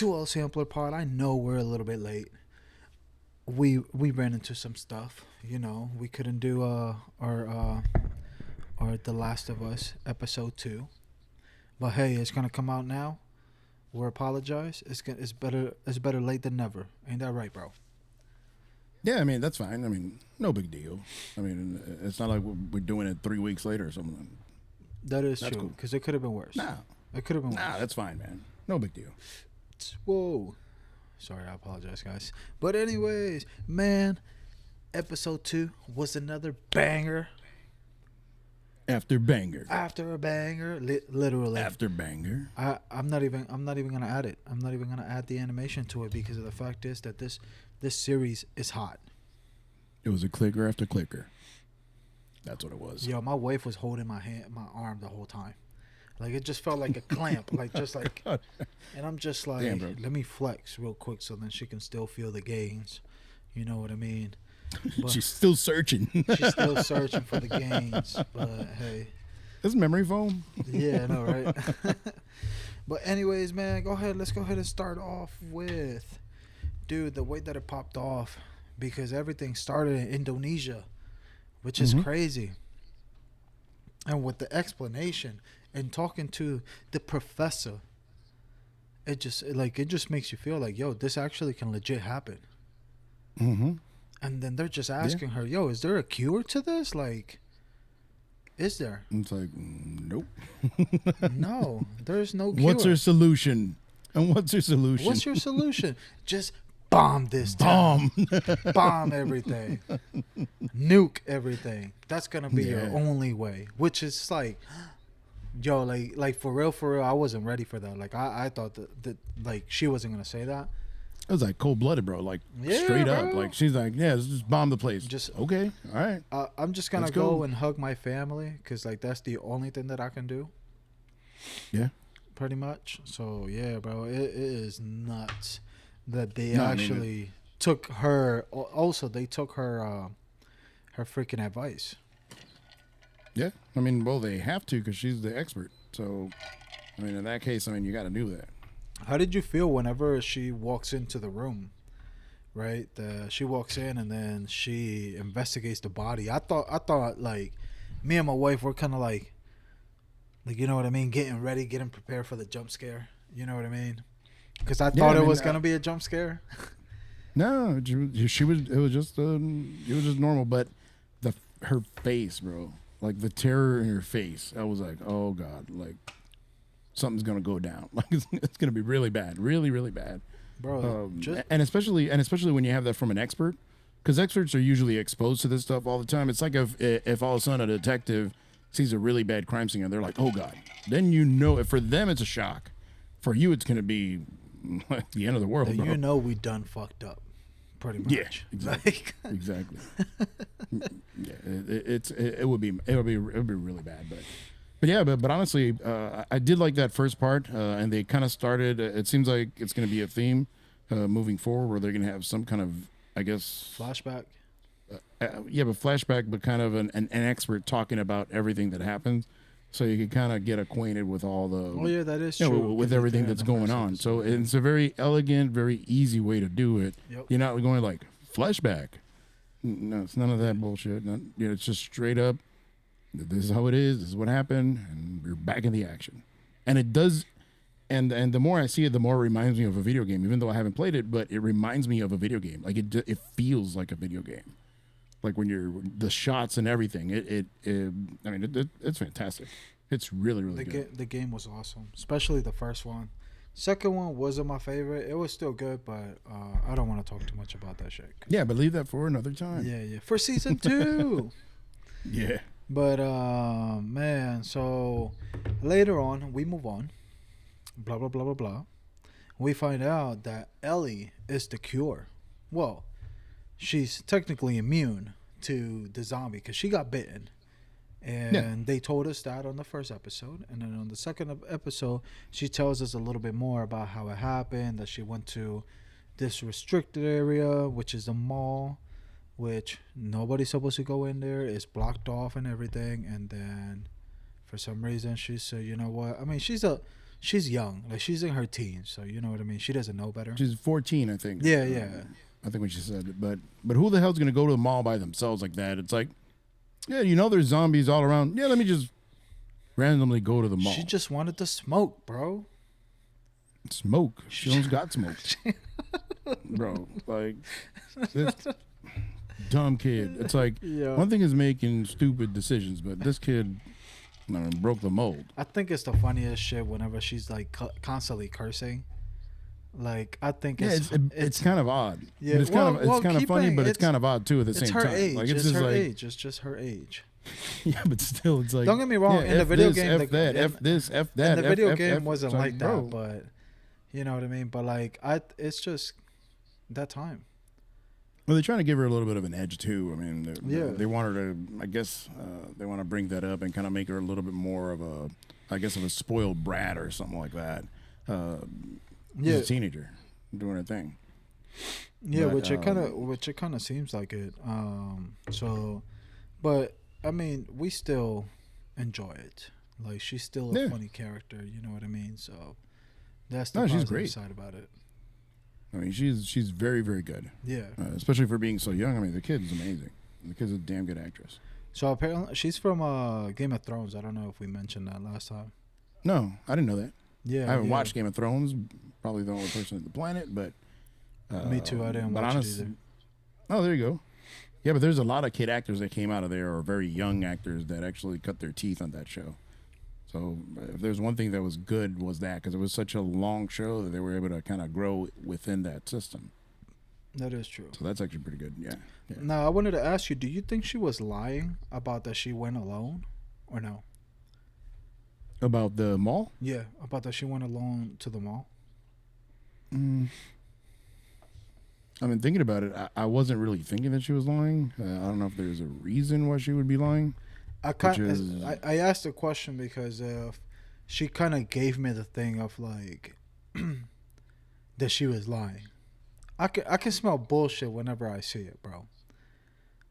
to Elsamplerpod. I know we're a little bit late. We ran into some stuff. We couldn't do our The Last of Us episode 2. But hey, it's gonna come out now. We apologize. It's better late than never. Ain't that right, bro? Yeah, I mean, that's fine. I mean, no big deal. I mean, it's not like we're doing it 3 weeks later or something. That is That's true. cool. Because it could have been worse. Nah. It could have been worse. Nah, that's fine, man. No big deal. Whoa. Sorry, I apologize, guys. But anyways, man, episode 2 was another banger. After banger. After a banger, literally. After banger. I'm not even gonna add it. I'm not even gonna add the animation to it because of the fact is that this series is hot. It was a clicker after clicker. That's what it was. Yo, my wife was holding my arm the whole time. Like it just felt like a clamp, like just like, and I'm just like, damn, let me flex real quick so then she can still feel the gains. You know what I mean? But she's still searching. She's still searching for the gains, but hey. That's memory foam. Yeah, I know, right? But anyways, man, let's go ahead and start off with, dude, the way that it popped off, because everything started in Indonesia, which is crazy. And with the explanation and talking to the professor, it just makes you feel like, yo, this actually can legit happen. Mm-hmm. And then they're just asking her, yo, is there a cure to this? Like, is there? It's like, nope. No, there's no cure. What's her solution? And what's your solution? What's your solution? Just bomb this town. Bomb everything. Nuke everything. That's going to be your only way. Which is like, yo, like for real, I wasn't ready for that. Like, I thought that like, she wasn't going to say that. It was like cold-blooded, bro. Like, straight bro. up. Like, she's like, yeah, let's just bomb the place. Just okay, all right. I'm just going to go and hug my family because, like, that's the only thing that I can do. Yeah. Pretty much. So, yeah, bro, it is nuts that they took her. Also, they took her freaking advice. Yeah. I mean, well, they have to because she's the expert. So, I mean, in that case, I mean, you got to do that. How did you feel whenever she walks into the room, right? She walks in and then she investigates the body. I thought like me and my wife were kind of like you know what I mean, getting ready, getting prepared for the jump scare. You know what I mean? Because I thought it was gonna be a jump scare. No, she was. It was just normal. But her face, bro, like the terror in her face. I was like, oh god, like. Something's gonna go down. Like it's gonna be really bad, really, really bad, bro. And especially when you have that from an expert, because experts are usually exposed to this stuff all the time. It's like if all of a sudden a detective sees a really bad crime scene and they're like, oh god, then for them it's a shock. For you, it's gonna be like the end of the world, bro. You know we done fucked up, pretty much. Yeah, exactly. Exactly. Yeah, it would be really bad, But yeah, but honestly, I did like that first part, and they kind of started. It seems like it's going to be a theme moving forward, where they're going to have some kind of, I guess, flashback. Yeah, but flashback, but kind of an expert talking about everything that happens, so you can kind of get acquainted with all the. Oh yeah, that is true. With everything that's going on. So it's a very elegant, very easy way to do it. Yep. You're not going like flashback. No, it's none of that bullshit. It's just straight up. This is how it is. This is what happened, and we're back in the action. And it does, and the more I see it, the more it reminds me of a video game. Even though I haven't played it, but it reminds me of a video game. Like it feels like a video game. Like when the shots and everything. It's fantastic. It's really really good. The game was awesome, especially the first one. Second one wasn't my favorite. It was still good, but I don't want to talk too much about that shit. Yeah, but leave that for another time. Yeah, for season 2. Yeah. But man, so later on we move on, blah blah blah blah blah. We find out that Ellie is the cure. Well, she's technically immune to the zombie because she got bitten, and they told us that on the first episode. And then on the second episode, she tells us a little bit more about how it happened. That she went to this restricted area, which is the mall, which nobody's supposed to go in there. It's blocked off and everything. And then for some reason she said, you know what? I mean, she's a she's young, like she's in her teens, so you know what I mean. She doesn't know better. She's 14, I think. Yeah, yeah. I think when she said it, but who the hell's gonna go to the mall by themselves like that? It's like, yeah, you know, there's zombies all around. Yeah, let me just randomly go to the mall. She just wanted to smoke, bro. Smoke. She almost got smoked, bro. Like this dumb kid. It's like Yeah. one thing is making stupid decisions, but this kid broke the mold. I think it's the funniest shit whenever she's like constantly cursing. Like I think Yeah, it's kind of odd. Yeah, But it's kind of funny, but it's kind of odd too at the it's same her time. age. Like It's just her like, age. It's just her age. yeah, but still, it's like Don't get me wrong. yeah, In the F video this, game, F that, F this, F that. And the video F, game F, wasn't it's like that, bro. but you know what I mean. But like it's just that time. Well, they're trying to give her a little bit of an edge too. I mean, Yeah. they want her to. I guess they want to bring that up and kind of make her a little bit more of a, I guess, of a spoiled brat or something like that. Yeah, She's a teenager doing her thing. yeah, But, which it kind of seems like it. So, but I mean, we still enjoy it. Like she's still a Yeah. funny character. You know what I mean? So that's the No, she's positive great. side about it. I mean, she's very, very good, Yeah. especially for being so young. I mean, the kid's amazing. The kid's a damn good actress. So apparently she's from Game of Thrones. I don't know if we mentioned that last time. No, I didn't know that. Yeah, I haven't yeah. watched Game of Thrones. Probably the only person on the planet, but Me too. I didn't but watch honest- it either. Oh, there you go. Yeah, but there's a lot of kid actors that came out of there, or very young actors that actually cut their teeth on that show. So if there's one thing that was good was that, because it was such a long show that they were able to kind of grow within that system. That is true. So that's actually pretty good. Yeah. Yeah. Now I wanted to ask you: do you think she was lying about that she went alone, or no? About the mall? Yeah, about that she went alone to the mall. I mean, thinking about it, I wasn't really thinking that she was lying. I don't know if there's a reason why she would be lying. I asked the question because she kind of gave me the thing of like that she was lying. I can smell bullshit whenever I see it, bro.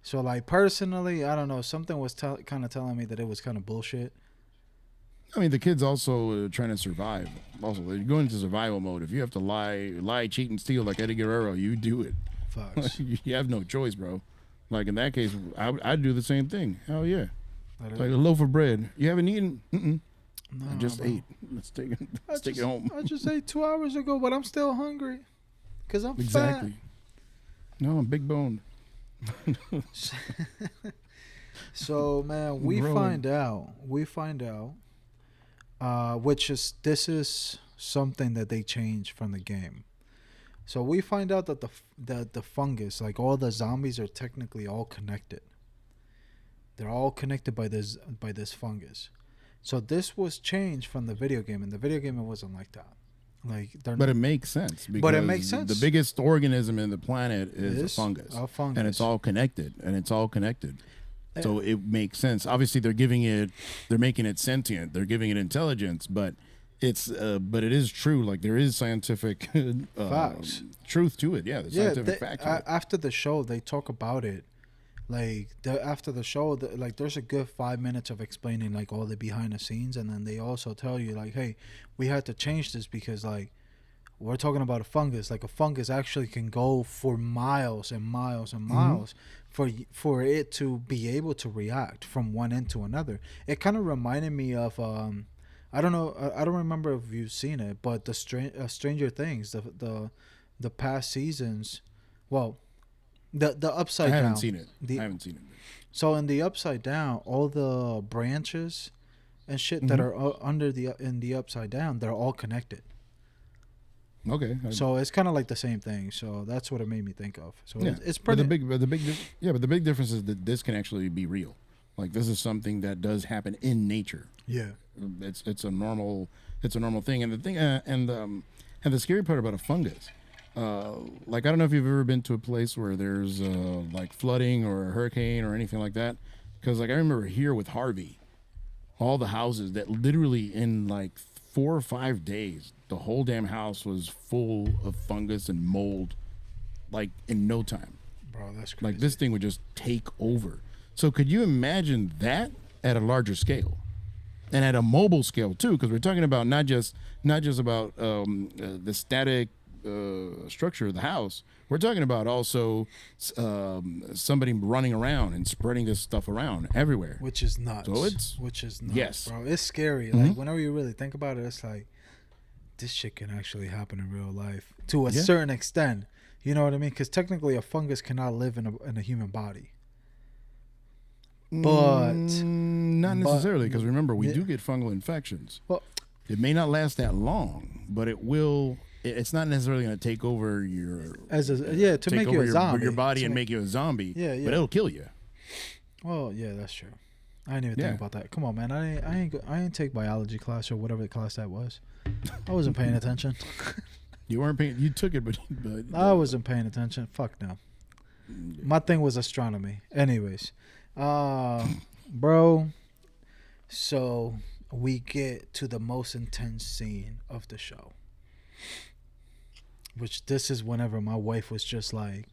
So like personally, I don't know. Something was kind of telling me that it was kind of bullshit. I mean, the kid's also trying to survive. Also, you're going into survival mode. If you have to lie, cheat, and steal like Eddie Guerrero, you do it. Facts. You have no choice, bro. Like in that case, I'd do the same thing. Hell yeah. That is- Like a loaf of bread. You haven't eaten? Nah, I just bro. ate. Let's take it home. I just ate 2 hours ago, but I'm still hungry. Cause I'm Exactly. No, I'm big boned. fat. So man, we Growing. find out, this is something that they changed from the game. So we find out that the fungus, like all the zombies, are technically all connected. They're all connected by this fungus. So this was changed from the video game. In the video game, it wasn't like that. Like, But it makes sense. Because But it makes sense. The biggest organism in the planet is a fungus. A fungus. And it's all connected. So it makes sense. Obviously, they're making it sentient. They're giving it intelligence, but it is true. Like there is scientific Facts. truth to it. Yeah, the scientific fact. To it. After the show, they talk about it. Like after the show, like there's a good 5 minutes of explaining like all the behind the scenes, and then they also tell you like, hey, we had to change this because like we're talking about a fungus. Like a fungus actually can go for miles and miles and miles for it to be able to react from one end to another. It kind of reminded me of I don't know, I don't remember if you've seen it, but the Stranger Things, the past seasons, well, the Upside Down. I haven't seen it. I haven't seen it. So in the Upside Down, all the branches and shit that are in the Upside Down, they're all connected. Okay. So it's kind of like the same thing. So that's what it made me think of. So yeah. it's pretty. But the big difference is that this can actually be real. Like this is something that does happen in nature. Yeah. It's a normal thing. And the thing and the scary part about a fungus, like I don't know if you've ever been to a place where there's like flooding or a hurricane or anything like that. Because like I remember here with Harvey, all the houses that literally in like 4 or 5 days, the whole damn house was full of fungus and mold, like in no time. Bro, that's crazy. Like this thing would just take over. So could you imagine that at a larger scale? and at a mobile scale too, because we're talking about not just about the static structure of the house. We're talking about also somebody running around and spreading this stuff around everywhere. Which is nuts. So which is nuts, yes. bro. It's scary. Like whenever you really think about it, it's like this shit can actually happen in real life to a certain extent. You know what I mean? Because technically, a fungus cannot live in a human body. But not necessarily, because remember, we do get fungal infections. Well, it may not last that long, but it will. It's not necessarily going to take over your to make you a zombie. Your body and make you a zombie. Yeah. But it'll kill you. Well, yeah, that's true. I didn't even think about that. Come on, man. I ain't take biology class or whatever class that was. I wasn't paying attention. You weren't paying. You took it, but I wasn't paying attention. Fuck no. My thing was astronomy. Anyways, bro. So we get to the most intense scene of the show, which this is whenever my wife was just like,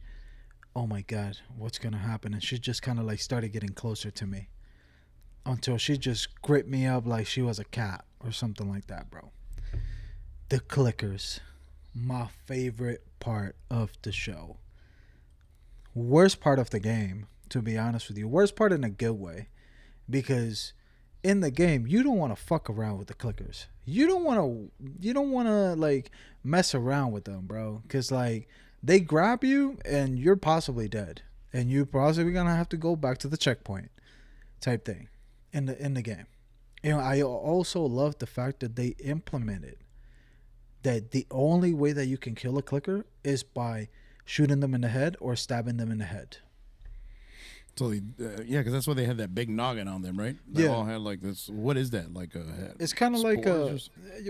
"Oh my God, what's gonna happen?" And she just kind of like started getting closer to me until she just gripped me up like she was a cat or something like that, bro. The clickers. My favorite part of the show. Worst part of the game, to be honest with you. Worst part in a good way. Because in the game, you don't want to fuck around with the clickers. You don't want to like mess around with them, bro. Because like they grab you and you're possibly dead. And you're possibly going to have to go back to the checkpoint type thing in the game. You know, I also love the fact that they implemented that the only way that you can kill a clicker is by shooting them in the head or stabbing them in the head. So because that's why they had that big noggin on them, right? They all had like this. What is that? Like a? It's kind of like a.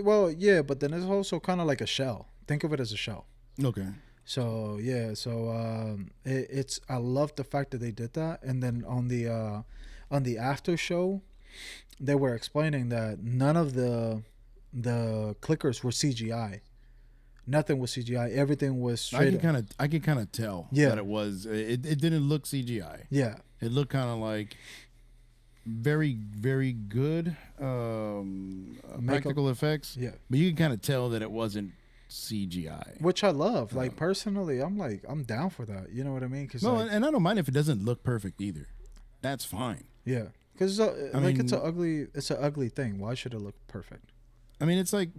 Well, yeah, but then it's also kind of like a shell. Think of it as a shell. Okay. So yeah, it's. I love the fact that they did that, and then on the after show, they were explaining that none of the clickers were CGI. Nothing was CGI. Everything was straight. I can kind of tell that it was. It didn't look CGI. Yeah. It looked kind of like very, very good practical effects. Yeah. But you can kind of tell that it wasn't CGI. Which I love. Like personally, I'm down for that. You know what I mean? Cause and I don't mind if it doesn't look perfect either. That's fine. Yeah. Because it's an ugly thing. Why should it look perfect? I mean, it's like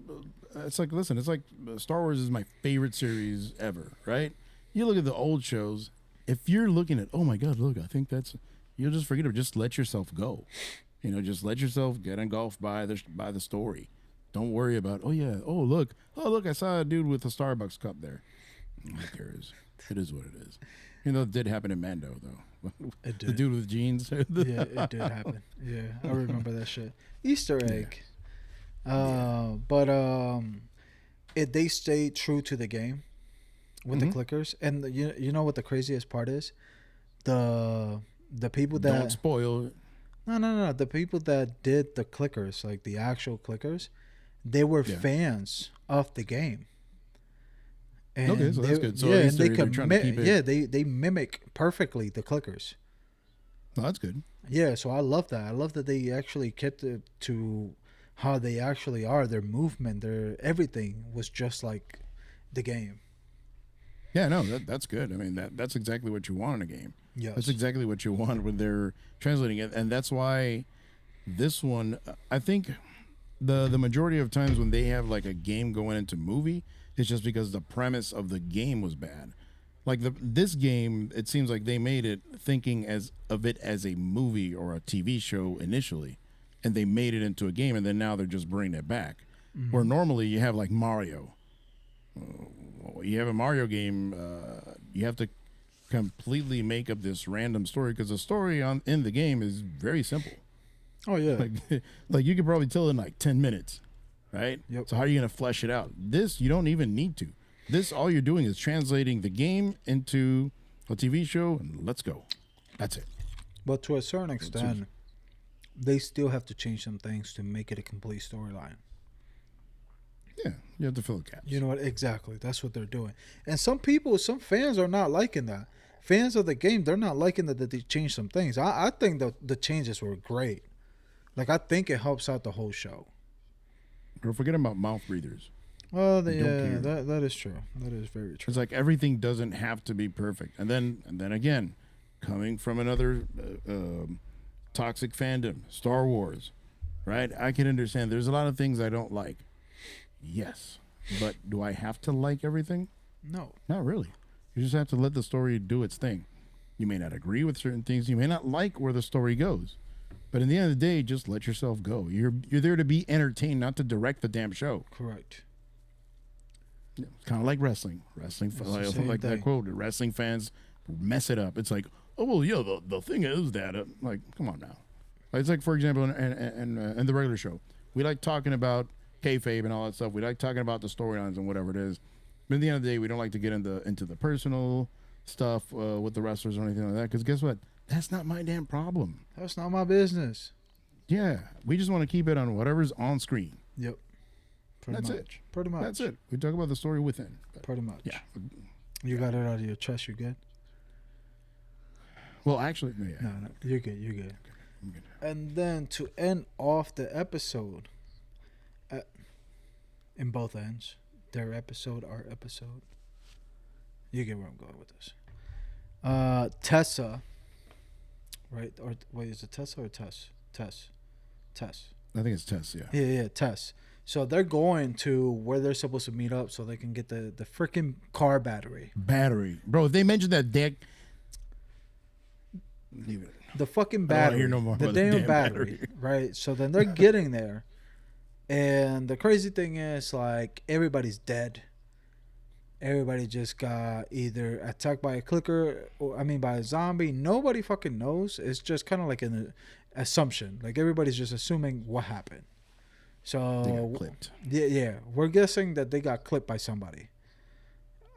Star Wars is my favorite series ever, right? You look at the old shows, if you're looking at, oh my God, look, I think you'll just forget it. Just let yourself go. You know, just let yourself get engulfed by the story. Don't worry about, oh look, I saw a dude with a Starbucks cup there. Who cares? It is what it is. You know, it did happen in Mando, though. It did. The dude with jeans. Yeah, it did happen. Yeah, I remember that shit. Easter egg. They stayed true to the game with the clickers, and you know what the craziest part is? The people that don't spoil it. No. The people that did the clickers, like the actual clickers, they were fans of the game. And okay, so that's good. So and they they mimic perfectly the clickers. Oh, that's good. Yeah, so I love that. I love that they actually kept it to how they actually are. Their movement, their everything was just like the game. Yeah, no, that's good. I mean, that's exactly what you want in a game. Yes. That's exactly what you want when they're translating it, and that's why this one, I think, the majority of times when they have like a game going into movie, it's just because the premise of the game was bad. Like this game, it seems like they made it thinking of it as a movie or a TV show initially, and they made it into a game, and then now they're just bringing it back. Mm-hmm. Where normally you have like Mario. You have a Mario game, you have to completely make up this random story because the story in the game is very simple. Oh yeah, like you could probably tell in like 10 minutes, right? Yep. So how are you gonna flesh it out? This you don't even need to. This all you're doing is translating the game into a TV show, and let's go. That's it. But to a certain extent, they still have to change some things to make it a complete storyline. Yeah, you have to fill the gaps. You know what? Exactly. That's what they're doing. And some fans are not liking that. Fans of the game, they're not liking that they changed some things. I think the changes were great. Like I think it helps out the whole show. Don't forget about mouth breathers. Well, I don't yeah, care. that is true. That is very true. It's like everything doesn't have to be perfect. And then again, coming from another toxic fandom, Star Wars, right? I can understand. There's a lot of things I don't like. Yes, but do I have to like everything? No. Not really. You just have to let the story do its thing. You may not agree with certain things. You may not like where the story goes. But in the end of the day, just let yourself go. You're there to be entertained, not to direct the damn show. Correct. It's kind of like wrestling. Wrestling, It's the like, same like that thing. quote. Wrestling fans mess it up. It's like, oh well, yeah. The thing is that, like, come on now. It's like, for example, in the regular show, we like talking about kayfabe and all that stuff. We like talking about the storylines and whatever it is. But at the end of the day, we don't like to get into the personal stuff with the wrestlers or anything like that. Because guess what? That's not my damn problem. That's not my business. Yeah, we just want to keep it on whatever's on screen. Yep. Pretty That's much. it. Pretty much. That's it. We talk about the story within. Pretty much. Yeah. You got it out of your chest. You good? Well, actually, yeah. No, you're good. You're good. I'm good. And then to end off the episode, in both ends, their episode, our episode. You get where I'm going with this. Tessa, right? Or wait, is it Tessa or Tess? Tess. I think it's Tess, yeah. Yeah, Tess. So they're going to where they're supposed to meet up so they can get the freaking car battery. Battery. Bro, if they mentioned that dick, leave it. The fucking I don't battery. wanna hear no more The about the damn damn battery. battery. Right? So then they're getting there. And the crazy thing is, like, everybody's dead. Everybody just got either attacked by a clicker or, by a zombie. Nobody fucking knows. It's just kind of like an assumption. Like, everybody's just assuming what happened. They got So, clipped. yeah. We're guessing that they got clipped by somebody.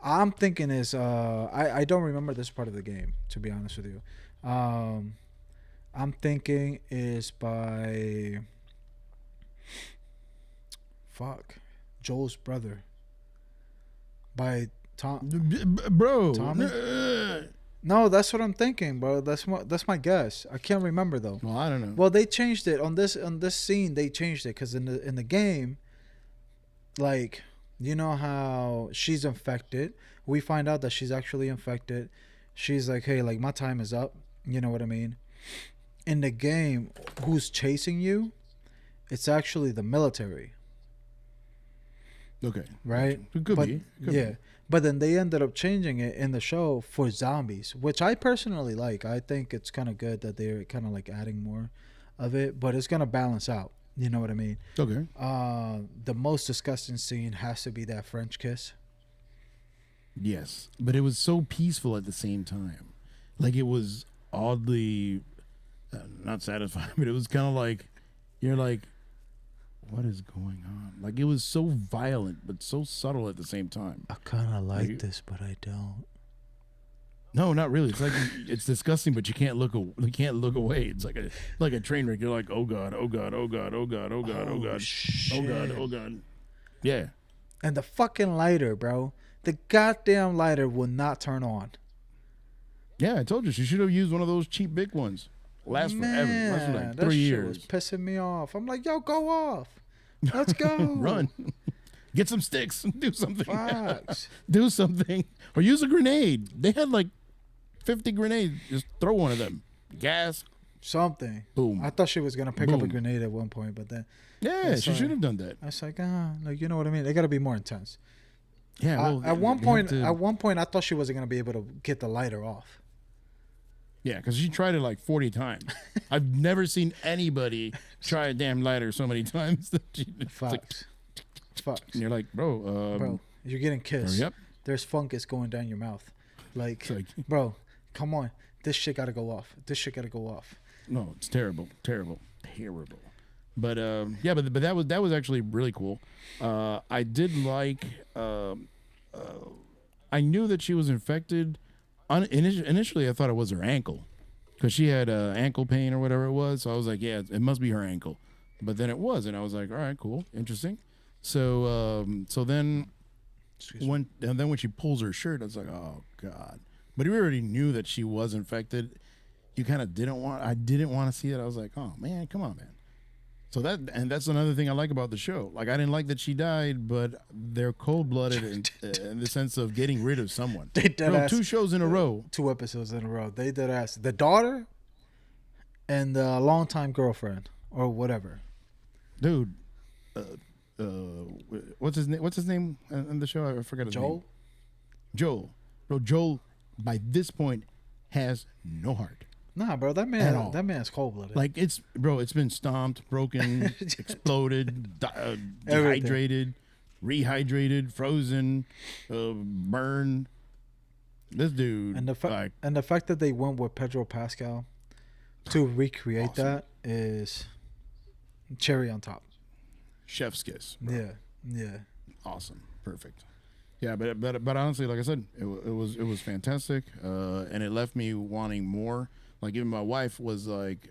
I'm thinking is, I don't remember this part of the game, to be honest with you. I'm thinking is by Joel's brother, by Tom. Bro. Tommy? No, that's what I'm thinking, bro. That's my guess. I can't remember though. Well, I don't know. Well, they changed it on this scene. They changed it because in the game, like, you know how she's infected. We find out that she's actually infected. She's like, hey, like, my time is up. You know what I mean? In the game, who's chasing you? It's actually the military, Okay. right? It could But, be. Could yeah. be. But then they ended up changing it in the show for zombies, which I personally like. I think it's kind of good that they're kind of like adding more of it, but it's gonna balance out. You know what I mean? Okay. The most disgusting scene has to be that French kiss. Yes. But it was so peaceful at the same time. Like, it was oddly not satisfying, but it was kind of like, you're like, what is going on? Like, it was so violent, but so subtle at the same time. I kind of like you- this, but I don't. No, not really. It's like, it's disgusting, but you can't look. You can't look away. It's like a train wreck. You're like, oh god, oh god, oh god, oh god, oh god, oh god, Shit. oh god, oh god. Yeah. And the fucking lighter, bro. The goddamn lighter will not turn on. Yeah, I told you she should have used one of those cheap big ones. Last forever. Last for like that 3 shit years. was pissing me off. I'm like, yo, go off. Let's go. Run. Get some sticks. Do something. Facts. Do something. Or use a grenade. They had like 50 grenades. Just throw one of them. Gas. Something. Boom. I thought she was gonna pick up a Boom. grenade at one point, but then Yeah, That's she right. should have done that. I was like, like, you know what I mean? They gotta be more intense. Yeah. Well, At one you have point, I thought she wasn't gonna be able to get the lighter off. Yeah, because she tried it like 40 times. I've never seen anybody try a damn lighter so many times. That it's like, Facts. Facts. and you're like, bro, Bro, you're getting kissed. hurry up. There's fungus going down your mouth. Like, It's like, bro, come on. This shit gotta go off. This shit gotta go off. no, it's terrible, terrible, terrible. But yeah, but that was actually really cool. I did like. I knew that she was infected. Initially, I thought it was her ankle because she had ankle pain or whatever it was. So I was like, yeah, it must be her ankle. But then it was, and I was like, all right, cool, interesting. So then Excuse me. when she pulls her shirt, I was like, oh god. But we already knew that she was infected. You kind of didn't want. I didn't want to see it. I was like, oh man, come on, man. So that's another thing I like about the show. Like I didn't like that she died, but they're cold blooded in the sense of getting rid of someone. They dead Bro, ass 2 shows in a row. 2 episodes in a row. They did ass the daughter and the longtime girlfriend or whatever. Dude, what's his name? What's his name in the show? I forgot his name. Joel. Bro, Joel by this point has no heart. Nah, bro, that man's cold blooded. Like it's been stomped, broken, exploded, dehydrated, rehydrated, frozen, burned. This dude and the fact that they went with pedropascal to recreate awesome. that is cherry on top. Chef's kiss. Bro. Yeah. Awesome, perfect. Yeah, but honestly, like I said, it was fantastic, and it left me wanting more. Like even my wife was like,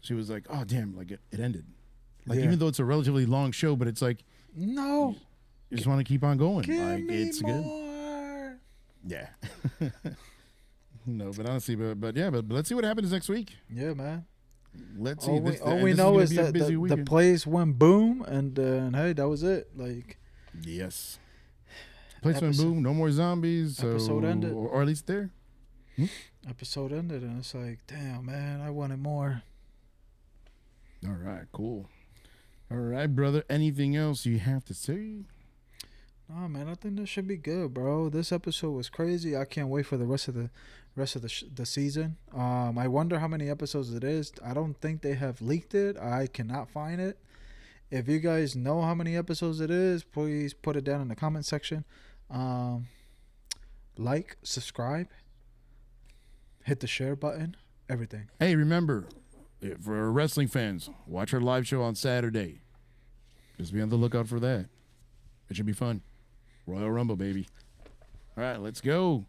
she was like, "Oh damn!" Like it ended. Like even though it's a relatively long show, but it's like, no, you just want to keep on going. Give like me it's more. good. Yeah. No, but honestly, but let's see what happens next week. Yeah, man. Let's see. All we know is that the plays went boom, and hey, that was it. Like, yes, plays went boom. No more zombies. Episode ended, or at least there. Episode ended, and it's like, damn, man, I wanted more. All right, cool. All right, brother. Anything else you have to say? Oh man, I think this should be good, bro. This episode was crazy. I can't wait for the rest of the season. I wonder how many episodes it is. I don't think they have leaked it. I cannot find it. If you guys know how many episodes it is, please put it down in the comment section. Like, subscribe, hit the share button, everything. Hey, remember, for wrestling fans, watch our live show on Saturday. Just be on the lookout for that. It should be fun. Royal Rumble, baby. All right, let's go.